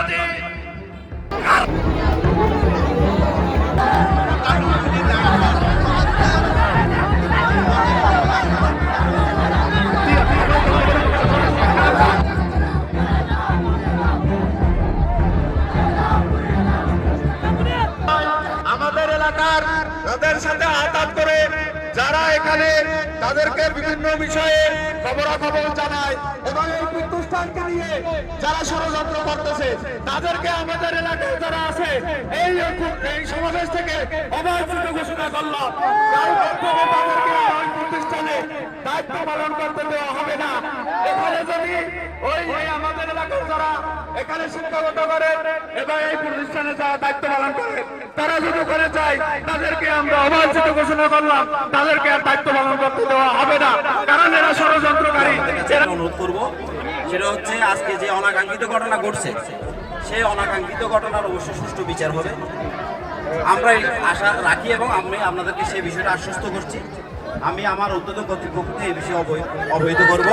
যদি আমাদের এলাকার তাদের সাথে আঘাত করে যারা এখানে তাদেরকে বিভিন্ন বিষয়ে খবরাখবর জানায় এবং এই প্রতিষ্ঠানকে নিয়ে যারা ষড়যন্ত্র করতেছে তাদেরকে আমাদের এলাকায় যারা আছে এই সমাবেশ থেকে অবাঞ্ছিত ঘোষণা করলো। তাদেরকে ওই প্রতিষ্ঠানে দায়িত্ব পালন করতে দেওয়া হবে না। এখানে যদি ওই আমাদের এলাকার যারা এখানে শিক্ষাগত করে এবং এই প্রতিষ্ঠানে যারা দায়িত্ব পালন করে তারা যদি করে চায় তাদেরকে আমরা অবাঞ্ছিত ঘোষণা করলাম, তাদেরকে আর দায়িত্ব পালন করতে দেওয়া হবে না, কারণ এরা ষড়যন্ত্রকারী। অনুরোধ করব সেটা হচ্ছে আজকে যে অনাকাঙ্ক্ষিত ঘটনা ঘটছে সেই অনাকাঙ্ক্ষিত ঘটনার অবশ্যই সুষ্ঠু বিচার হবে, আমরা আশা রাখি এবং আমি আপনাদেরকে সেই বিষয়টা আশ্বস্ত করছি। আমি আমার উদ্যোগ কর্তৃপক্ষকে এই বিষয়ে অবহিত করব।